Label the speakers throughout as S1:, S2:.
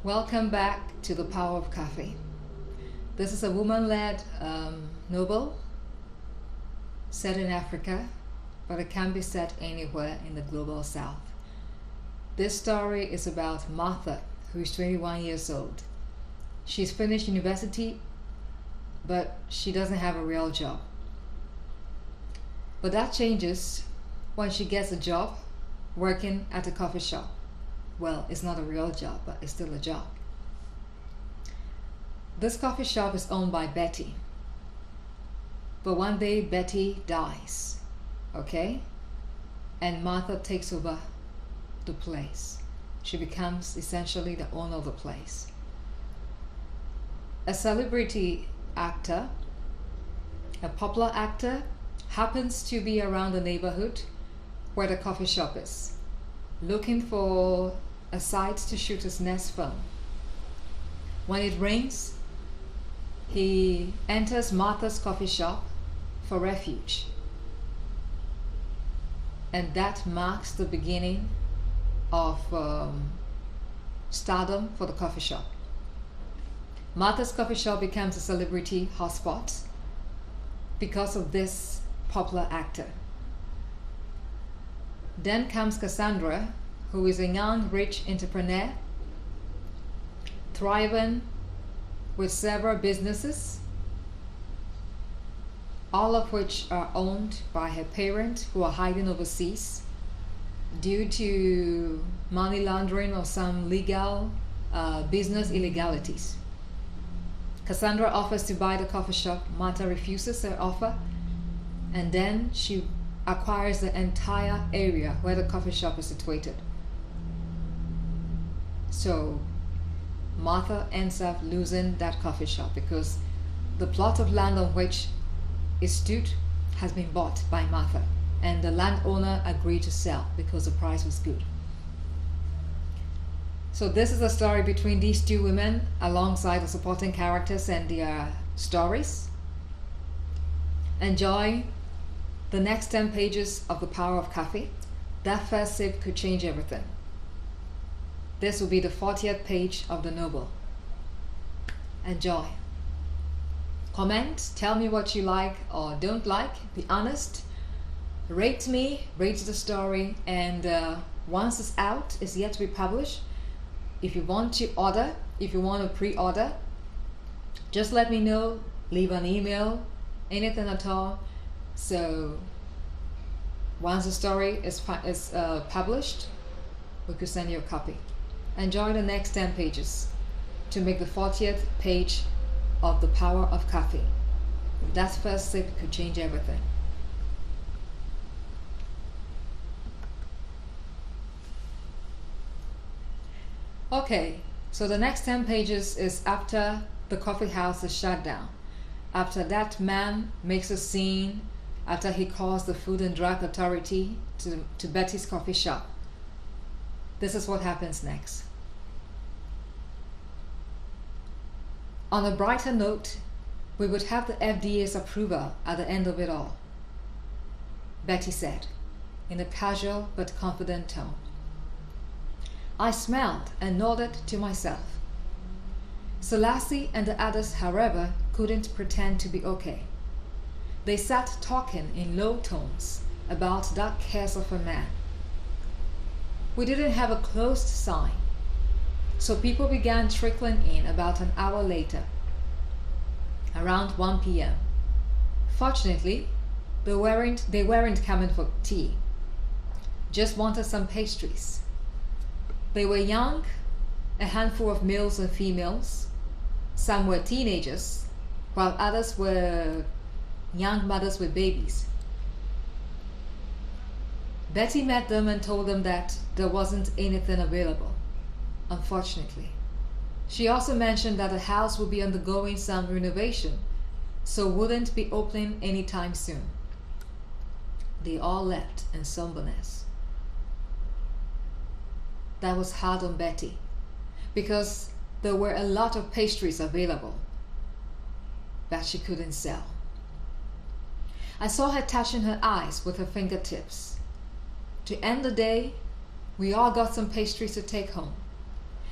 S1: Welcome back to The Power of Coffee. This is a woman-led novel set in Africa, but it can be set anywhere in the global south. This story is about Martha, who is 21 years old. She's finished university, but she doesn't have a real job. But that changes when she gets a job working at a coffee shop. Well, it's not a real job, but it's still a job. This coffee shop is owned by Betty. But one day Betty dies, okay? And Martha takes over the place. She becomes essentially the owner of the place. A celebrity actor, a popular actor, happens to be around the neighborhood where the coffee shop is, looking for a site to shoot his next film. When it rains, he enters Martha's coffee shop for refuge. And that marks the beginning of stardom for the coffee shop. Martha's coffee shop becomes a celebrity hotspot because of this popular actor. Then comes Cassandra, who is a young, rich entrepreneur, thriving with several businesses, all of which are owned by her parents who are hiding overseas due to money laundering or some legal business illegalities. Cassandra offers to buy the coffee shop. Martha refuses her offer, and then she acquires the entire area where the coffee shop is situated. So Martha ends up losing that coffee shop because the plot of land on which it stood has been bought by Martha, and the landowner agreed to sell because the price was good. So this is a story between these two women alongside the supporting characters and their stories. Enjoy the next 10 pages of The Power of Coffee. That first sip could change everything. This will be the 40th page of the novel. Enjoy. Comment, tell me what you like or don't like, be honest. Rate me, rate the story, and once it's out, it's yet to be published. If you want to order, if you want to pre-order, just let me know, leave an email, anything at all. So once the story is published, we could send you a copy. Enjoy the next 10 pages to make the 40th page of The Power of Coffee. That first sip could change everything. Okay, so the next 10 pages is after the coffee house is shut down. After that man makes a scene, after he calls the Food and Drug Authority to Betty's coffee shop. This is what happens next. On a brighter note, we would have the FDA's approval at the end of it all, Betty said, in a casual but confident tone. I smiled and nodded to myself. Selassie and the others, however, couldn't pretend to be okay. They sat talking in low tones about that case of a man. We didn't have a closed sign, so people began trickling in about an hour later, around 1 p.m. Fortunately, they weren't coming for tea, just wanted some pastries. They were young, a handful of males and females. Some were teenagers, while others were young mothers with babies. Betty met them and told them that there wasn't anything available, unfortunately. She also mentioned that the house would be undergoing some renovation, so wouldn't be opening anytime soon. They all left in somberness. That was hard on Betty, because there were a lot of pastries available that she couldn't sell. I saw her touching her eyes with her fingertips. To end the day, we all got some pastries to take home,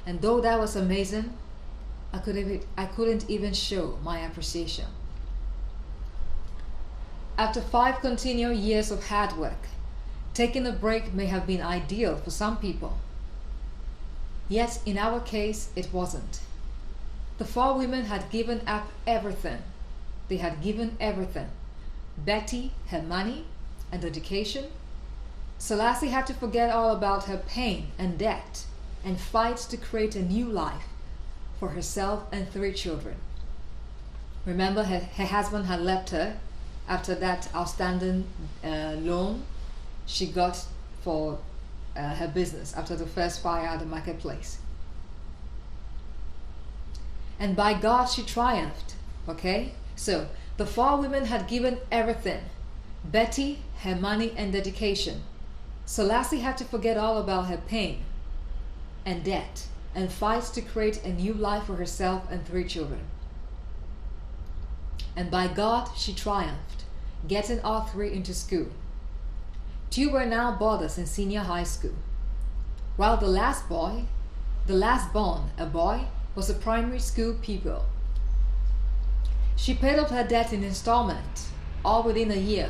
S1: And though that was amazing, I couldn't even show my appreciation. After 5 continual years of hard work, taking a break may have been ideal for some people. Yet in our case, it wasn't. The 4 women had given up everything. They had given everything. Betty, her money and education. Selassie had to forget all about her pain and debt and fight to create a new life for herself and 3 children. Remember, her husband had left her after that outstanding loan she got for her business after the first fire at the marketplace. And by God, she triumphed. Okay? So, the 4 women had given everything. Betty, her money and dedication. Selassie had to forget all about her pain and debt and fight to create a new life for herself and 3 children. And by God, she triumphed, getting all 3 into school. 2 were now boarders in senior high school, while the last born, a boy, was a primary school pupil. She paid off her debt in installment, all within a year.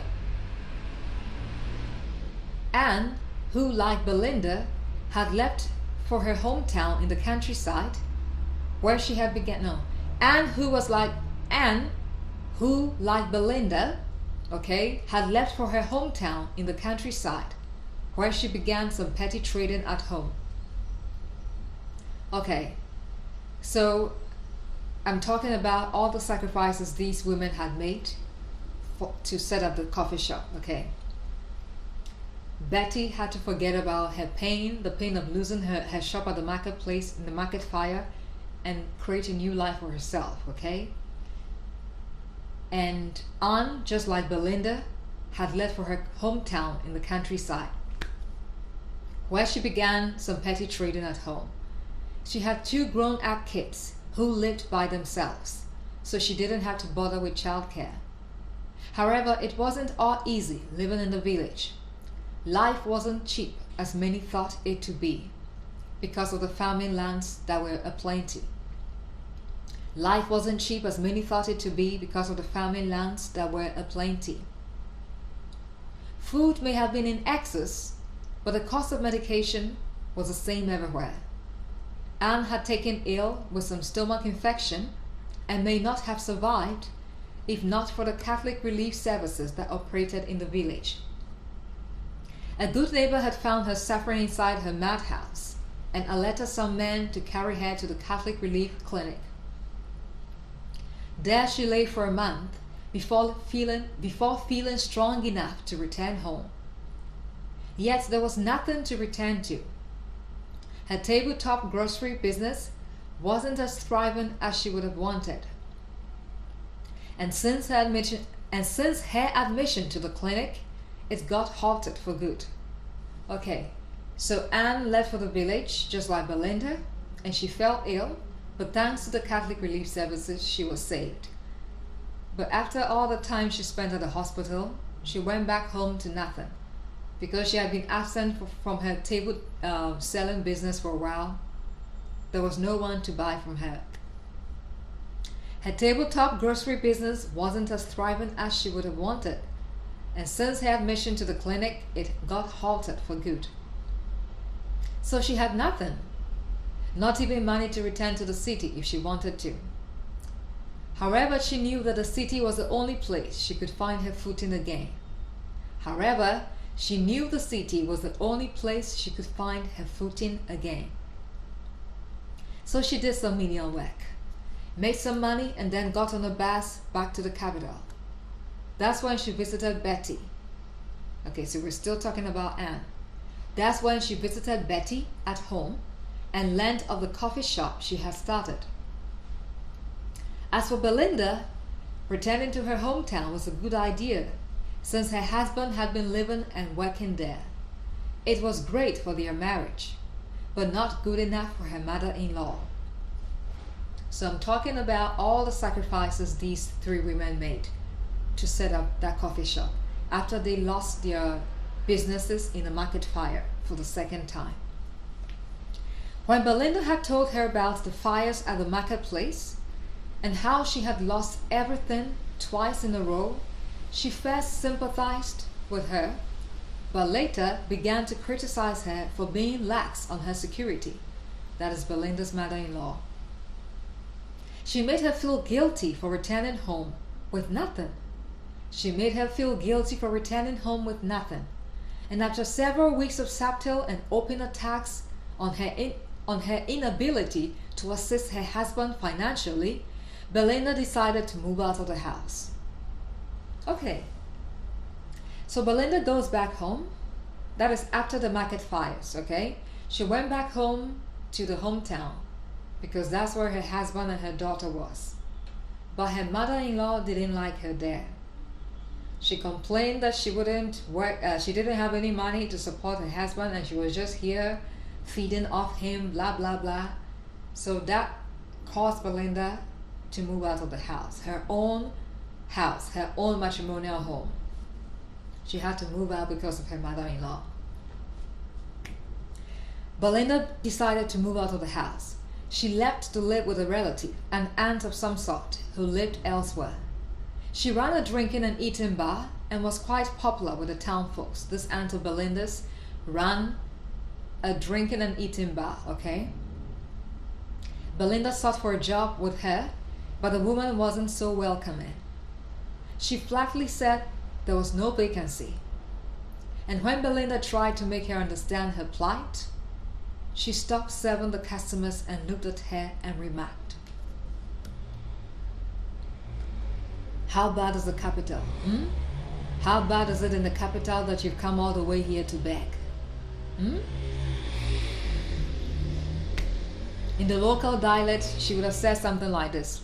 S1: Anne, who, like Belinda, had left for her hometown in the countryside, where she had Anne, who, like Belinda, had left for her hometown in the countryside, where she began some petty trading at home. So I'm talking about all the sacrifices these women had made to set up the coffee shop. Betty had to forget about her pain, the pain of losing her shop at the marketplace in the market fire, and create a new life for herself. And Anne, just like Belinda, had left for her hometown in the countryside, where she began some petty trading at home. She had 2 grown-up kids who lived by themselves, so she didn't have to bother with childcare. However, it wasn't all easy living in the village. Life wasn't cheap as many thought it to be, because of the farming lands that were aplenty. Life wasn't cheap as many thought it to be because of the farming lands that were aplenty. Food may have been in excess, but the cost of medication was the same everywhere. Anne had taken ill with some stomach infection and may not have survived if not for the Catholic relief services that operated in the village. A good neighbor had found her suffering inside her madhouse and alerted some men to carry her to the Catholic relief clinic. There she lay for a month before feeling strong enough to return home. Yet there was nothing to return to. Her tabletop grocery business wasn't as thriving as she would have wanted. And since her admission to the clinic, it got halted for good. So Anne left for the village, just like Belinda, and she fell ill, but thanks to the Catholic relief services, she was saved. But after all the time she spent at the hospital, she went back home to nothing. Because she had been absent from her table selling business for a while, there was no one to buy from her. Her tabletop grocery business wasn't as thriving as she would have wanted, and since her admission to the clinic, it got halted for good. So she had nothing, not even money to return to the city if she wanted to. However, she knew that the city was the only place she could find her footing again. So she did some menial work, made some money, and then got on a bus back to the capital. That's when she visited Betty. So we're still talking about Anne. That's when she visited Betty at home and learned of the coffee shop she had started. As for Belinda, returning to her hometown was a good idea, since her husband had been living and working there. It was great for their marriage, but not good enough for her mother-in-law. So I'm talking about all the sacrifices these 3 women made to set up that coffee shop after they lost their businesses in the market fire for the second time. When Belinda had told her about the fires at the marketplace and how she had lost everything twice in a row, she first sympathized with her, but later began to criticize her for being lax on her security. That is Belinda's mother-in-law. She made her feel guilty for returning home with nothing. She made her feel guilty for returning home with nothing. And after several weeks of subtle and open attacks on her inability to assist her husband financially, Belinda decided to move out of the house. Okay, so Belinda goes back home. That is after the market fires, okay? She went back home to the hometown because that's where her husband and her daughter was. But her mother-in-law didn't like her there. She complained that she wouldn't work, she didn't have any money to support her husband and she was just here feeding off him, blah, blah, blah. So that caused Belinda to move out of the house, her own matrimonial home. She had to move out because of her mother-in-law. Belinda decided to move out of the house. She left to live with a relative, an aunt of some sort, who lived elsewhere. She ran a drinking and eating bar and was quite popular with the town folks. This aunt of Belinda's ran a drinking and eating bar, okay? Belinda sought for a job with her, but the woman wasn't so welcoming. She flatly said there was no vacancy. And when Belinda tried to make her understand her plight, she stopped serving the customers and looked at her and remarked, "How bad is the capital? How bad is it in the capital that you've come all the way here to beg? In the local dialect, she would have said something like this.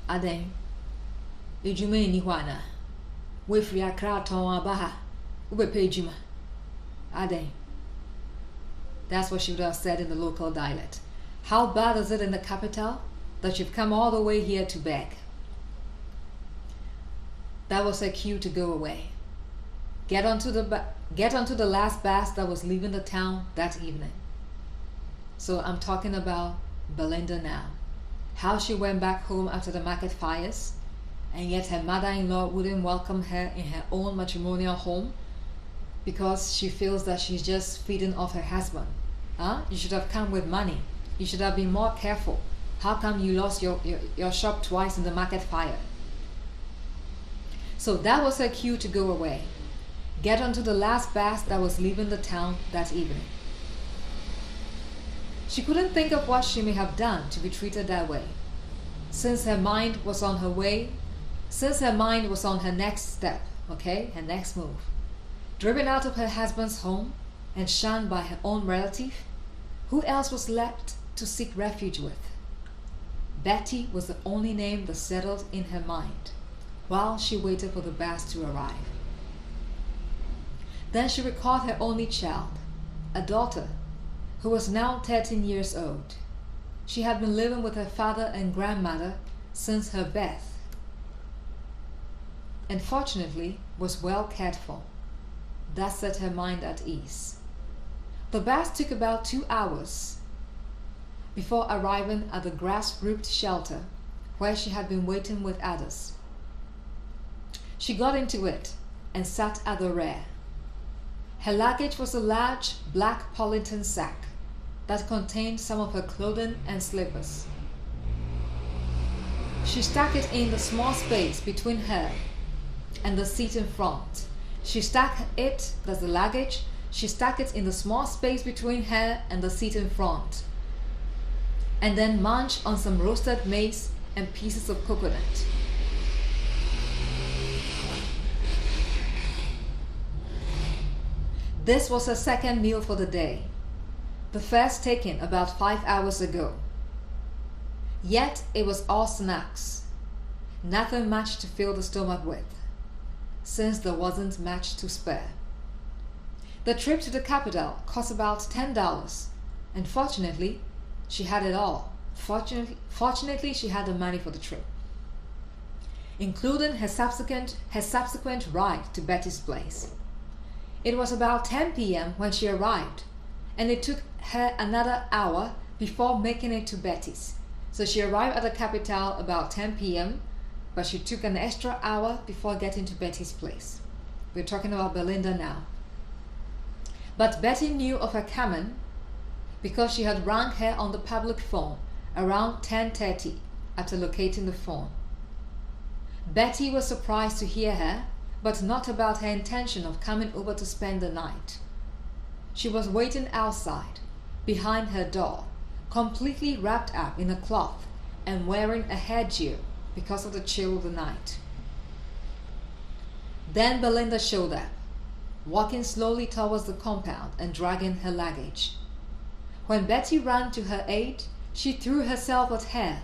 S1: Aden, ejume ni hwana, wefri akra ton abaha, ubepe ejuma. Aden. That's what she would have said in the local dialect. How bad is it in the capital that you've come all the way here to beg? That was her cue to go away. Get onto the last bus that was leaving the town that evening. So I'm talking about Belinda now. How she went back home after the market fires, and yet her mother-in-law wouldn't welcome her in her own matrimonial home because she feels that she's just feeding off her husband. You should have come with money. You should have been more careful. How come you lost your shop twice in the market fire? So that was her cue to go away. Get onto the last bus that was leaving the town that evening. She couldn't think of what she may have done to be treated that way, since her mind was on her next step, okay, her next move. Driven out of her husband's home and shunned by her own relative, who else was left to seek refuge with? Betty was the only name that settled in her mind while she waited for the bus to arrive. Then she recalled her only child, a daughter, who was now 13 years old. She had been living with her father and grandmother since her birth, and fortunately was well cared for. That set her mind at ease. The bus took about 2 hours before arriving at the grass-roofed shelter where she had been waiting with others. She got into it and sat at the rear. Her luggage was a large black polythene sack that contained some of her clothing and slippers. She stuck it in the small space between her and the seat in front. She stuck it in the small space between her and the seat in front, and then munched on some roasted maize and pieces of coconut. This was her second meal for the day, the first taken about 5 hours ago. Yet it was all snacks, nothing much to fill the stomach with, since there wasn't much to spare. The trip to the capital cost about $10, and fortunately, she had it all. Fortunately, she had the money for the trip, including her subsequent ride to Betty's place. It was about 10 p.m. when she arrived, and it took her another hour before making it to Betty's. So she arrived at the capital about 10 p.m., but she took an extra hour before getting to Betty's place. We're talking about Belinda now. But Betty knew of her coming because she had rang her on the public phone around 10:30 after locating the phone. Betty was surprised to hear her, but not about her intention of coming over to spend the night. She was waiting outside, behind her door, completely wrapped up in a cloth and wearing a headgear because of the chill of the night. Then Belinda showed up, walking slowly towards the compound and dragging her luggage. When Betty ran to her aid, she threw herself at her,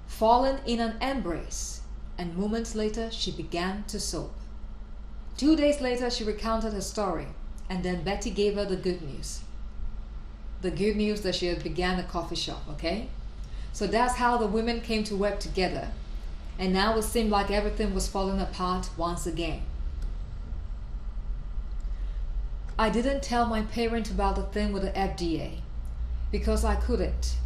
S1: falling in an embrace, and moments later she began to sob. 2 days later she recounted her story, and then Betty gave her the good news. The good news that she had began a coffee shop, okay? So that's how the women came to work together, and now it seemed like everything was falling apart once again. I didn't tell my parents about the thing with the FDA because I couldn't.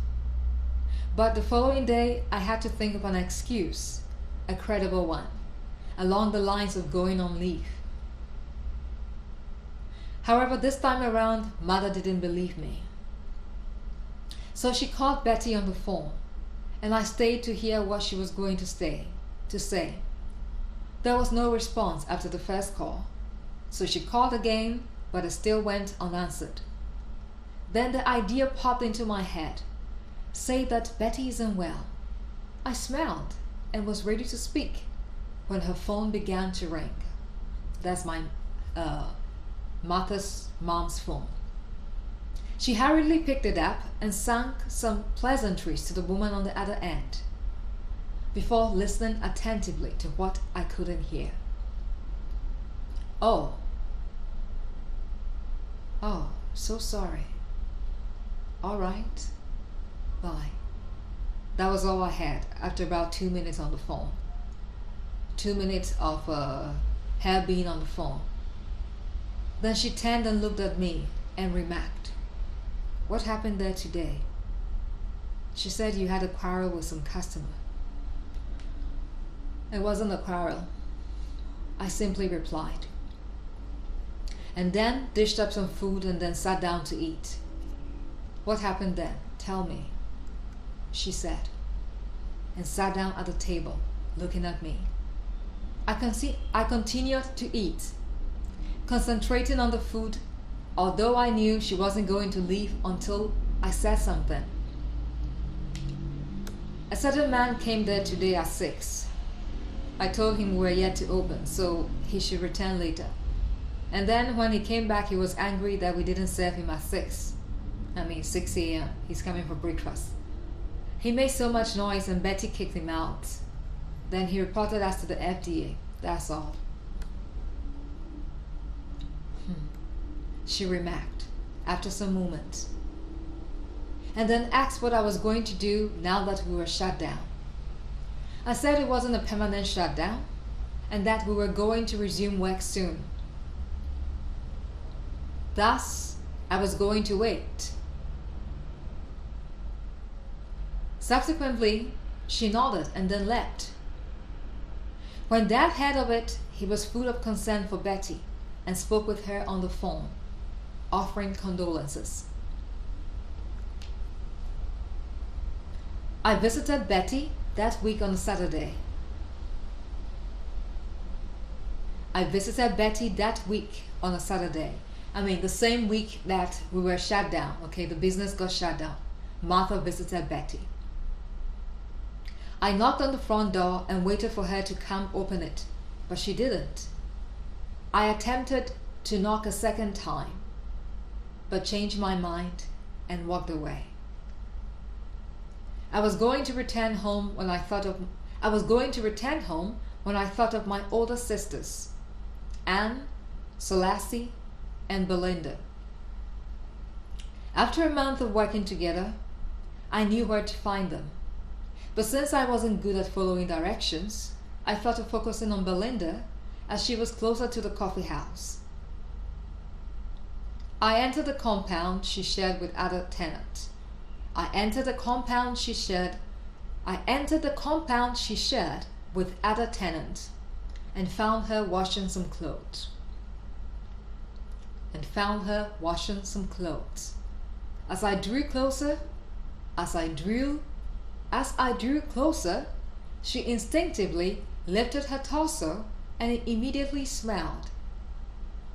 S1: But the following day, I had to think of an excuse, a credible one, along the lines of going on leave. However, this time around, Mother didn't believe me. So she called Betty on the phone, and I stayed to hear what she was going to say. There was no response after the first call, so she called again, but it still went unanswered. Then the idea popped into my head. Say that Betty isn't well. I smiled and was ready to speak when her phone began to ring. That's my Martha's mom's phone. She hurriedly picked it up and sang some pleasantries to the woman on the other end before listening attentively to what I couldn't hear. Oh, so sorry. All right. Bye. That was all I had after about 2 minutes on the phone. 2 minutes of her being on the phone. Then she turned and looked at me and remarked, "What happened there today?" She said you had a quarrel with some customer. It wasn't a quarrel, I simply replied. And then dished up some food and then sat down to eat. "What happened then? Tell me," she said, and sat down at the table, looking at me. I continued to eat, concentrating on the food, although I knew she wasn't going to leave until I said something. "A certain man came there today at 6. I told him we were yet to open, so he should return later. And then when he came back, he was angry that we didn't serve him at 6 a.m. He's coming for breakfast. He made so much noise and Betty kicked him out. Then he reported us to the FDA. That's all," she remarked after some moments, and then asked what I was going to do now that we were shut down. I said it wasn't a permanent shutdown and that we were going to resume work soon. Thus, I was going to wait. Subsequently, she nodded and then left. When Dad heard of it, he was full of concern for Betty and spoke with her on the phone, offering condolences. I visited Betty that week on a Saturday. The same week that we were shut down, okay, the business got shut down. Martha visited Betty. I knocked on the front door and waited for her to come open it, but she didn't. I attempted to knock a second time, but changed my mind and walked away. I was going to return home when I thought of my older sisters, Anne, Celeste, and Belinda. After a month of working together, I knew where to find them. But since I wasn't good at following directions, I thought of focusing on Belinda as she was closer to the coffee house. I entered the compound she shared with other tenants. I entered the compound she shared with other tenants and found her washing some clothes. As I drew closer, she instinctively lifted her torso and immediately smiled.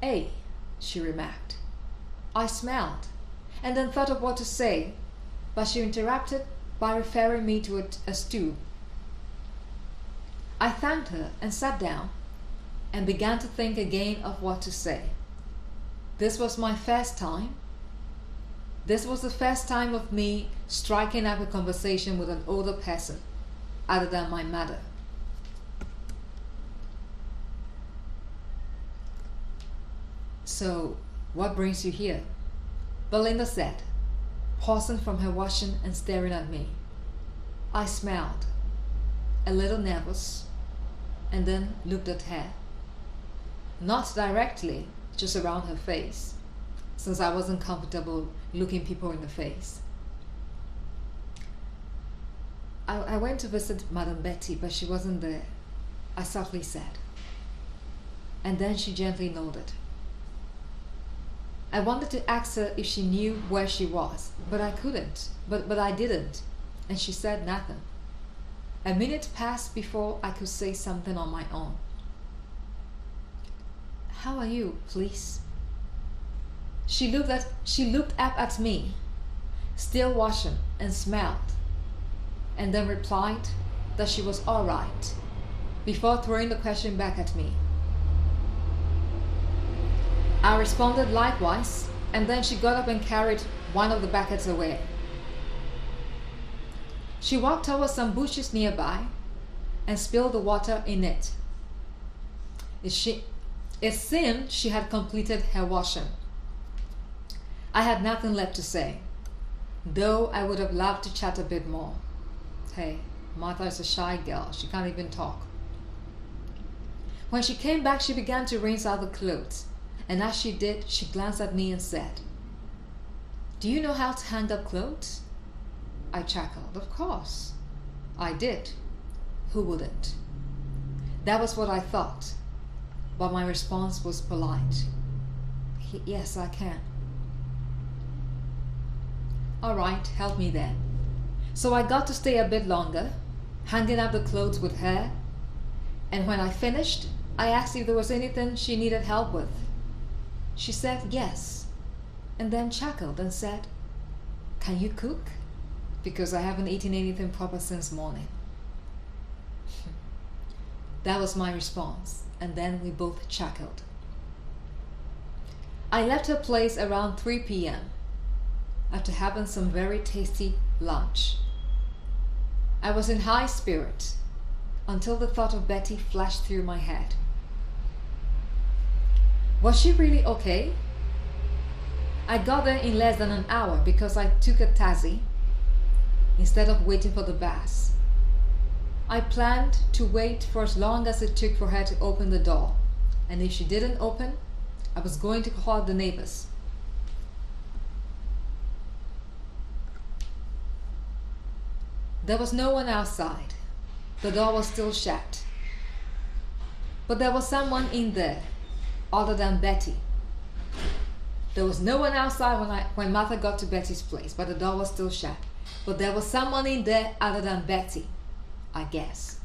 S1: "Hey," she remarked. I smiled and then thought of what to say, but she interrupted by referring me to a stool. I thanked her and sat down and began to think again of what to say. This was the first time of me striking up a conversation with an older person other than my mother. "So, what brings you here?" Belinda said, pausing from her washing and staring at me. I smiled, a little nervous, and then looked at her. Not directly, just around her face, since I wasn't comfortable looking people in the face. I went to visit Madame Betty, but she wasn't there," I softly said. And then she gently nodded. I wanted to ask her if she knew where she was, but I couldn't. But I didn't, and she said nothing. A minute passed before I could say something on my own. "How are you, please?" She looked up at me, still washing, and smiled, and then replied that she was all right, before throwing the question back at me. I responded likewise, and then she got up and carried one of the buckets away. She walked towards some bushes nearby and spilled the water in it. It seemed she had completed her washing. I had nothing left to say, though I would have loved to chat a bit more. Hey, Martha is a shy girl. She can't even talk. When she came back, she began to rinse out the clothes, and as she did, she glanced at me and said, "Do you know how to hang up clothes?" I chuckled. Of course. I did. Who wouldn't? That was what I thought, but my response was polite. Yes, I can. All right, help me then. So I got to stay a bit longer, hanging up the clothes with her, and when I finished, I asked if there was anything she needed help with. She said yes, and then chuckled and said, "Can you cook? Because I haven't eaten anything proper since morning." That was my response, and then we both chuckled. I left her place around 3 p.m. after having some very tasty lunch. I was in high spirits until the thought of Betty flashed through my head. Was she really okay? I got there in less than an hour because I took a taxi instead of waiting for the bus. I planned to wait for as long as it took for her to open the door, and if she didn't open, I was going to call the neighbors. There was no one outside. The door was still shut. But there was someone in there, other than Betty. There was no one outside when Martha got to Betty's place, but the door was still shut. But there was someone in there other than Betty, I guess.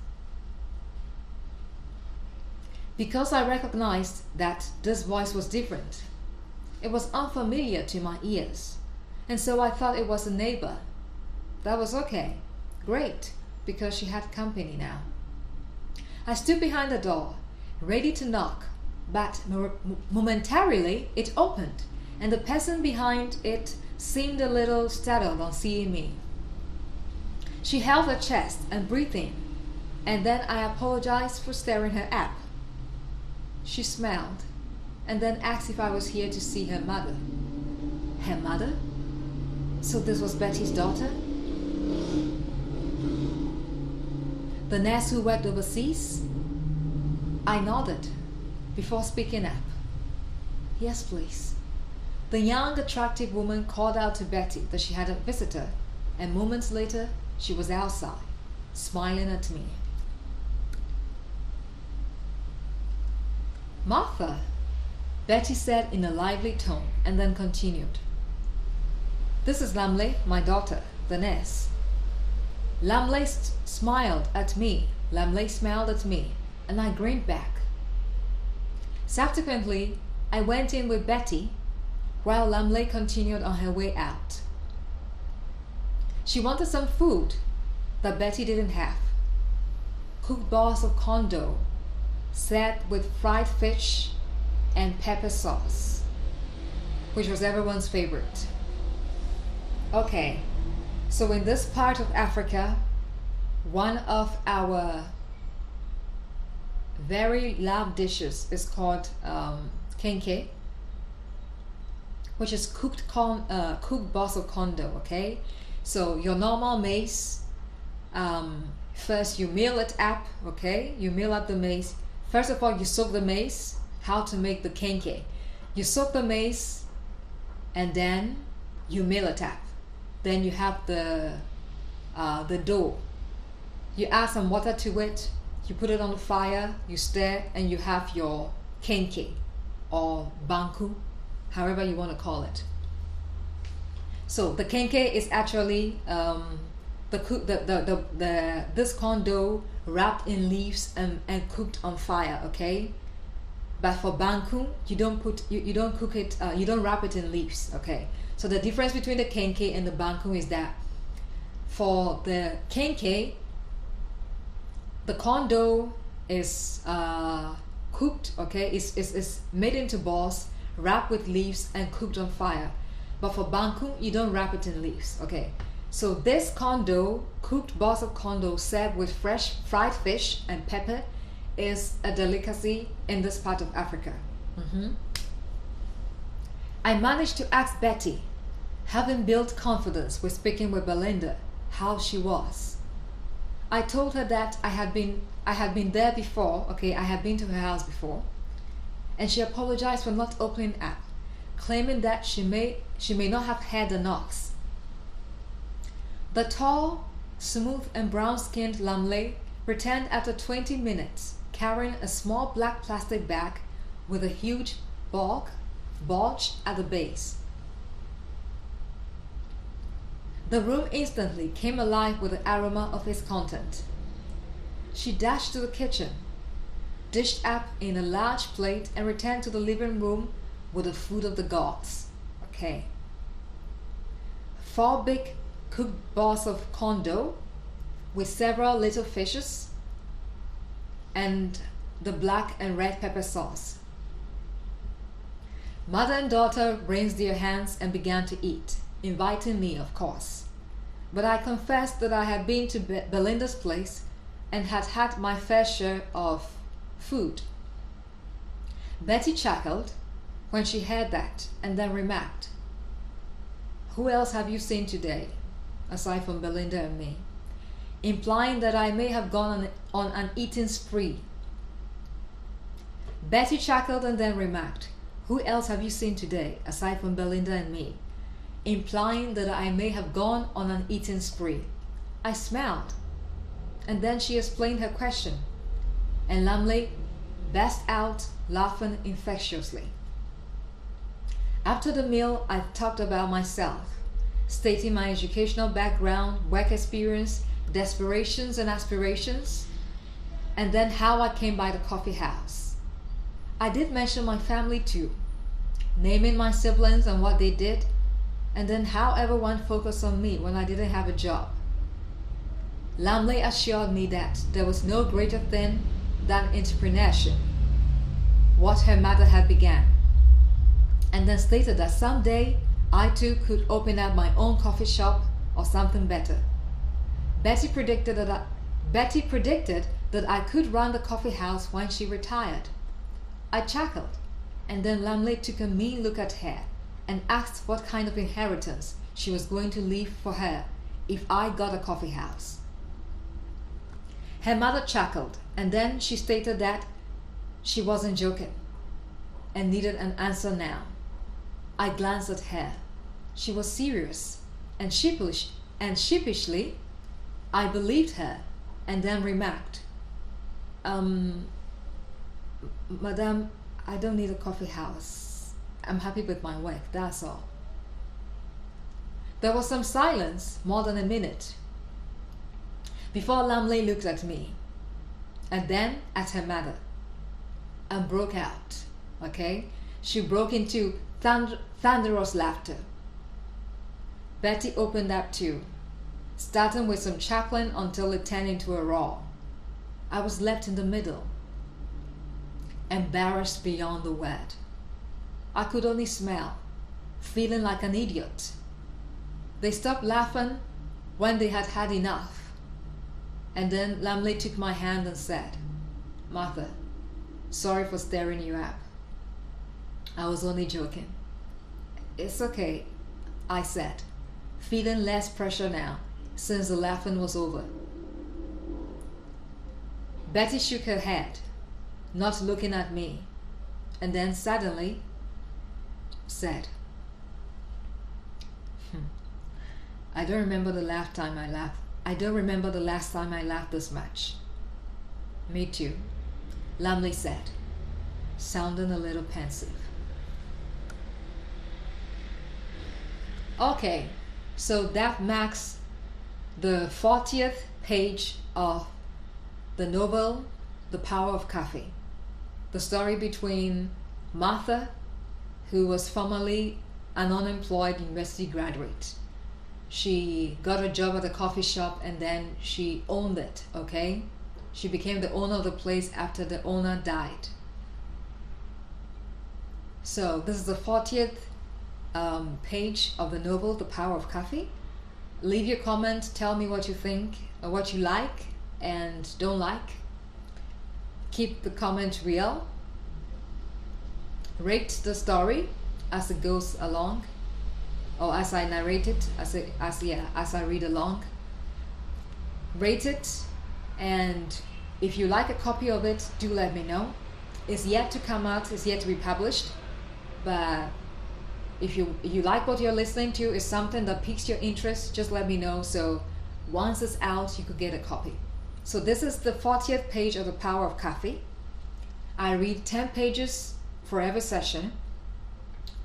S1: Because I recognized that this voice was different. It was unfamiliar to my ears, and so I thought it was a neighbor. That was okay. Great, because she had company now. I stood behind the door, ready to knock, but momentarily it opened, and the person behind it seemed a little startled on seeing me. She held her chest and breathed in, and then I apologized for staring her up. She smiled, and then asked if I was here to see her mother. Her mother? So this was Betty's daughter? The nurse who worked overseas? I nodded before speaking up. Yes, please. The young, attractive woman called out to Betty that she had a visitor, and moments later she was outside, smiling at me. "Martha," Betty said in a lively tone, and then continued. "This is Lamley, my daughter, the nurse." Lamley smiled at me. Lamley smiled at me, and I grinned back. Subsequently, I went in with Betty, while Lamley continued on her way out. She wanted some food that Betty didn't have. Cooked balls of corn dough, set with fried fish and pepper sauce, which was everyone's favorite. Okay, so in this part of Africa, one of our very loved dishes is called kenke, which is cooked balls of corn dough. Okay, so your normal maize, first you mill it up. Okay, you mill up the maize. First of all, you soak the maize. How to make the kenke? You soak the maize, and then you mill it up. Then you have the dough. You add some water to it. You put it on the fire. You stir, and you have your kenke or banku, however you want to call it. So the kenke is actually this corn dough wrapped in leaves and cooked on fire. Okay, but for banku, you don't cook it. You don't wrap it in leaves. Okay, so the difference between the kenke and the banku is that for the kenke, the corn dough is cooked. Okay, it's made into balls, wrapped with leaves and cooked on fire. But for banku, you don't wrap it in leaves. Okay, so this corn dough, cooked balls of corn dough served with fresh fried fish and pepper, is a delicacy in this part of Africa. I managed to ask Betty, having built confidence with speaking with Belinda, how she was. I told her that I had been there before. Okay, I had been to her house before, and she apologized for not opening up, claiming that she may not have heard the knocks. The tall, smooth and brown-skinned Lamley returned after 20 minutes, carrying a small black plastic bag with a huge bulge at the base. The room instantly came alive with the aroma of its content. She dashed to the kitchen, dished up in a large plate, and returned to the living room with the food of the gods. Okay. 4 big cooked balls of corn dough with several little fishes and the black and red pepper sauce. Mother and daughter rinsed their hands and began to eat, inviting me, of course. But I confessed that I had been to Belinda's place and had had my fair share of food. Betty chuckled when she heard that, and then remarked, "Who else have you seen today, aside from Belinda and me?" implying that I may have gone on an eating spree. Betty chuckled and then remarked, "Who else have you seen today, aside from Belinda and me?" implying that I may have gone on an eating spree. I smiled, and then she explained her question, and Lamley burst out laughing infectiously. After the meal, I talked about myself, stating my educational background, work experience, desperations and aspirations, and then how I came by the coffee house. I did mention my family too, naming my siblings and what they did, and then how everyone focused on me when I didn't have a job. Lamley assured me that there was no greater thing than entrepreneurship, what her mother had begun, and then stated that someday I too could open up my own coffee shop or something better. Betty predicted that I could run the coffee house when she retired. I chuckled, and then Lamley took a mean look at her and asked what kind of inheritance she was going to leave for her if I got a coffee house. Her mother chuckled, and then she stated that she wasn't joking and needed an answer now. I glanced at her. She was serious, and sheepishly, I believed her, and then remarked, Madame, I don't need a coffee house. I'm happy with my work, that's all. There was some silence, more than a minute, before Lamley looked at me, and then at her mother, and broke out, okay? She broke into thunderous laughter. Betty opened up too, starting with some chuckling until it turned into a roar. I was left in the middle, embarrassed beyond the word. I could only smile, feeling like an idiot. They stopped laughing when they had had enough. And then Lamley took my hand and said, Martha, sorry for stirring you up. I was only joking. It's okay, I said, feeling less pressure now since the laughing was over. Betty shook her head, not looking at me, and then suddenly said, I don't remember the last time I laughed. I don't remember the last time I laughed this much. Me too, Lamley said, sounding a little pensive. Okay, so that marks the 40th page of the novel, The Power of Coffee. The story between Martha, who was formerly an unemployed university graduate. She got a job at a coffee shop and then she owned it, okay? She became the owner of the place after the owner died. So this is the 40th page of the novel, The Power of Coffee. Leave your comment, tell me what you think, or what you like and don't like. Keep the comment real. Rate the story as it goes along, or as I narrate it, as I read along. Rate it, and if you like a copy of it, do let me know. It's yet to come out, it's yet to be published, but if you like what you're listening to, is something that piques your interest, just let me know, so once it's out you could get a copy. So this is the 40th page of The Power of Coffee. I read 10 pages for every session.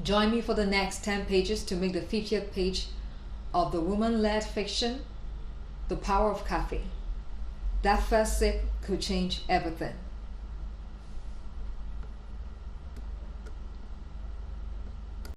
S1: Join me for the next 10 pages to make the 50th page of the woman-led fiction, The Power of Coffee. That first sip could change everything.